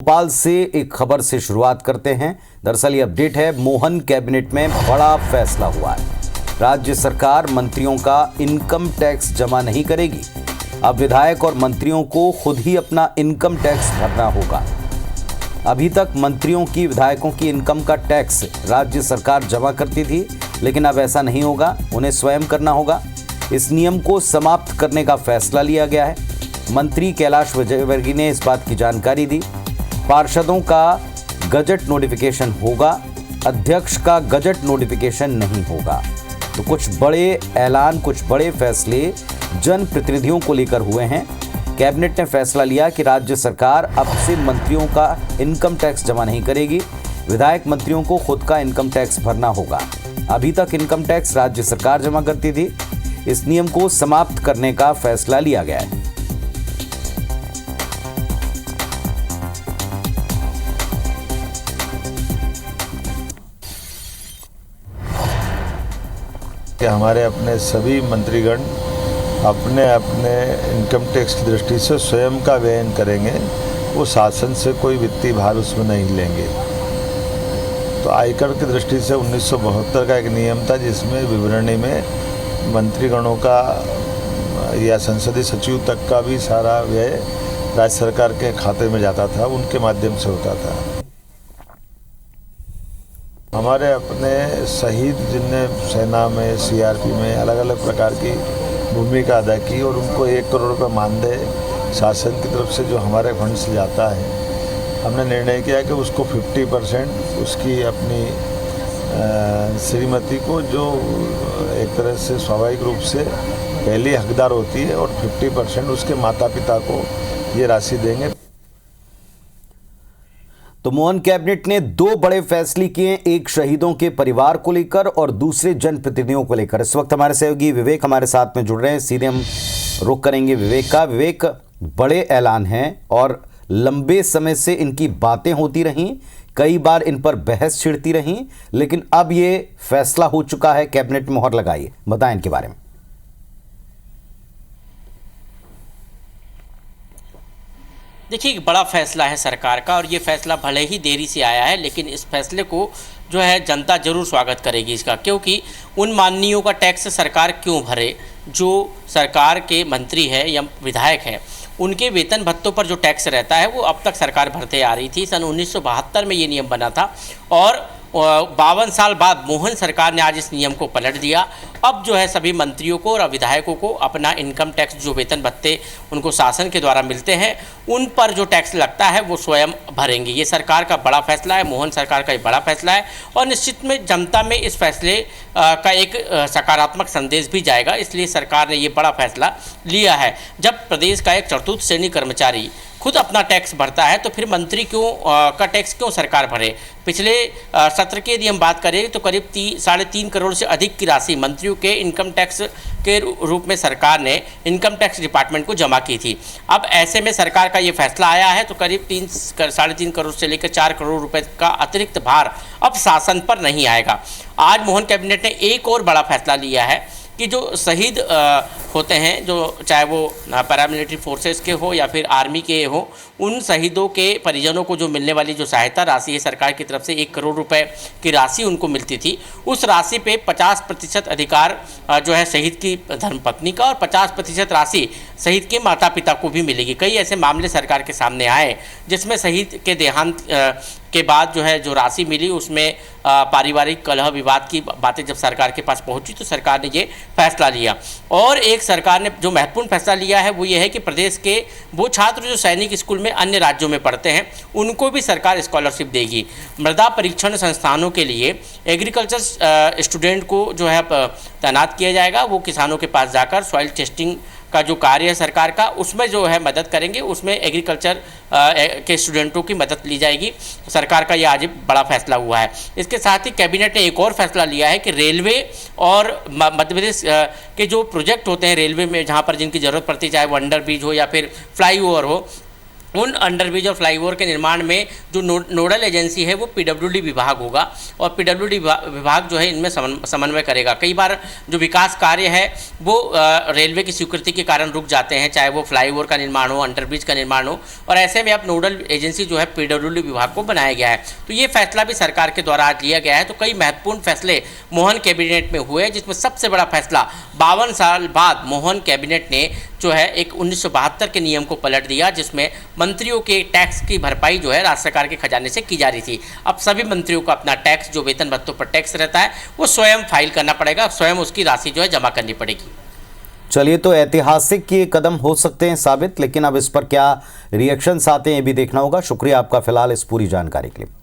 भोपाल से एक खबर से शुरुआत करते हैं। दरअसल ये अपडेट है, मोहन कैबिनेट में बड़ा फैसला हुआ है। राज्य सरकार मंत्रियों का इनकम टैक्स जमा नहीं करेगी। अब विधायक और मंत्रियों को खुद ही अपना इनकम टैक्स भरना होगा। अभी तक मंत्रियों की, विधायकों की इनकम का टैक्स राज्य सरकार जमा करती थी, लेकिन अब ऐसा नहीं होगा, उन्हें स्वयं करना होगा। इस नियम को समाप्त करने का फैसला लिया गया है। मंत्री कैलाश विजयवर्गीय ने इस बात की जानकारी दी। पार्षदों का गजट नोटिफिकेशन होगा, अध्यक्ष का गजट नोटिफिकेशन नहीं होगा। तो कुछ बड़े ऐलान, कुछ बड़े फैसले जनप्रतिनिधियों को लेकर हुए हैं। कैबिनेट ने फैसला लिया कि राज्य सरकार अब से मंत्रियों का इनकम टैक्स जमा नहीं करेगी। विधायक मंत्रियों को खुद का इनकम टैक्स भरना होगा। अभी तक इनकम टैक्स राज्य सरकार जमा करती थी। इस नियम को समाप्त करने का फैसला लिया गया है। कि हमारे अपने सभी मंत्रीगण अपने अपने इनकम टैक्स की दृष्टि से स्वयं का व्ययन करेंगे। वो शासन से कोई वित्तीय भार उसमें नहीं लेंगे। तो आयकर की दृष्टि से 1972 का एक नियम था, जिसमें विवरणी में मंत्रीगणों का या संसदीय सचिव तक का भी सारा व्यय राज्य सरकार के खाते में जाता था, उनके माध्यम से होता था। हमारे अपने शहीद जिनने सेना में, सीआरपी में अलग अलग प्रकार की भूमिका अदा की और उनको 1 करोड़ रुपये मानदेय शासन की तरफ से जो हमारे फंड से जाता है, हमने निर्णय किया कि उसको 50% उसकी अपनी श्रीमती को, जो एक तरह से स्वाभाविक रूप से पहली हकदार होती है, और 50% उसके माता पिता को ये राशि देंगे। तो मोहन कैबिनेट ने 2 बड़े फैसले किए, एक शहीदों के परिवार को लेकर और दूसरे जनप्रतिनिधियों को लेकर। इस वक्त हमारे सहयोगी विवेक हमारे साथ में जुड़ रहे हैं। सीधे हम रुख करेंगे विवेक का। विवेक, बड़े ऐलान हैं और लंबे समय से इनकी बातें होती रहीं, कई बार इन पर बहस छिड़ती रहीं, लेकिन अब ये फैसला हो चुका है, कैबिनेट में मोहर लगाई। बताएं इनके बारे में। देखिए, एक बड़ा फैसला है सरकार का, और ये फैसला भले ही देरी से आया है, लेकिन इस फैसले को जो है जनता जरूर स्वागत करेगी इसका। क्योंकि उन माननीयों का टैक्स सरकार क्यों भरे जो सरकार के मंत्री है या विधायक है। उनके वेतन भत्तों पर जो टैक्स रहता है वो अब तक सरकार भरते आ रही थी। सन 1972 में ये नियम बना था और 52 साल बाद मोहन सरकार ने आज इस नियम को पलट दिया। अब जो है सभी मंत्रियों को और विधायकों को अपना इनकम टैक्स, जो वेतन भत्ते उनको शासन के द्वारा मिलते हैं, उन पर जो टैक्स लगता है वो स्वयं भरेंगे। ये सरकार का बड़ा फैसला है, मोहन सरकार का एक बड़ा फैसला है, और निश्चित में जनता में इस फैसले का एक सकारात्मक संदेश भी जाएगा। इसलिए सरकार ने ये बड़ा फैसला लिया है। जब प्रदेश का एक चतुर्थ श्रेणी कर्मचारी खुद अपना टैक्स भरता है, तो फिर मंत्री का टैक्स क्यों सरकार भरे। पिछले सत्र की यदि हम बात करें तो करीब 3.5 करोड़ से अधिक की राशि मंत्रियों के इनकम टैक्स के रूप में सरकार ने इनकम टैक्स डिपार्टमेंट को जमा की थी। अब ऐसे में सरकार का ये फैसला आया है तो करीब 3.5 करोड़ से लेकर 4 करोड़ रुपए का अतिरिक्त भार अब शासन पर नहीं आएगा। आज मोहन कैबिनेट ने एक और बड़ा फैसला लिया है कि जो शहीद होते हैं, जो चाहे वो पैरामिलिट्री फोर्सेस के हो या फिर आर्मी के हो, उन शहीदों के परिजनों को जो मिलने वाली जो सहायता राशि है सरकार की तरफ से, 1 करोड़ रुपए की राशि उनको मिलती थी, उस राशि पे 50% अधिकार जो है शहीद की धर्मपत्नी का, और 50% राशि शहीद के माता पिता को भी मिलेगी। कई ऐसे मामले सरकार के सामने आए जिसमें शहीद के देहांत के बाद जो राशि मिली, उसमें पारिवारिक कलह विवाद की बातें जब सरकार के पास पहुंची तो सरकार ने ये फैसला लिया। और एक सरकार ने जो महत्वपूर्ण फैसला लिया है वो ये है कि प्रदेश के वो छात्र जो सैनिक स्कूल में अन्य राज्यों में पढ़ते हैं, उनको भी सरकार स्कॉलरशिप देगी। मृदा परीक्षण संस्थानों के लिए एग्रीकल्चर स्टूडेंट को जो है तैनात किया जाएगा। वो किसानों के पास जाकर सॉइल टेस्टिंग का जो कार्य है सरकार का, उसमें जो है मदद करेंगे। उसमें एग्रीकल्चर के स्टूडेंटों की मदद ली जाएगी। सरकार का यह आज बड़ा फैसला हुआ है। इसके साथ ही कैबिनेट ने एक और फैसला लिया है कि रेलवे और मध्य प्रदेश के जो प्रोजेक्ट होते हैं रेलवे में, जहाँ पर जिनकी ज़रूरत पड़ती है, चाहे वो अंडर ब्रिज हो या फिर फ्लाईओवर हो, उन अंडरब्रिज और फ्लाईओवर के निर्माण में जो नोडल एजेंसी है वो पीडब्ल्यूडी विभाग होगा और पीडब्ल्यूडी विभाग जो है इनमें समन्वय करेगा। कई बार जो विकास कार्य है वो रेलवे की स्वीकृति के कारण रुक जाते हैं, चाहे वो फ्लाईओवर का निर्माण हो, अंडरब्रिज का निर्माण हो, और ऐसे में अब नोडल एजेंसी जो है पीडब्ल्यूडी विभाग को बनाया गया है। तो ये फैसला भी सरकार के द्वारा आज लिया गया है। तो कई महत्वपूर्ण फैसले मोहन कैबिनेट में हुए, जिसमें सबसे बड़ा फैसला 52 साल बाद मोहन कैबिनेट ने जो है एक 1972 के नियम को पलट दिया, जिसमें मंत्रियों के टैक्स की भरपाई जो है राज्य सरकार के खजाने से की जा रही थी। अब सभी मंत्रियों को अपना टैक्स, जो वेतन भत्तों पर टैक्स रहता है, वो स्वयं फाइल करना पड़ेगा, स्वयं उसकी राशि जो है जमा करनी पड़ेगी। चलिए, तो ऐतिहासिक ये कदम हो सकते हैं साबित, लेकिन अब इस पर क्या रिएक्शंस आते हैं ये भी देखना होगा। शुक्रिया आपका फिलहाल इस पूरी जानकारी के लिए।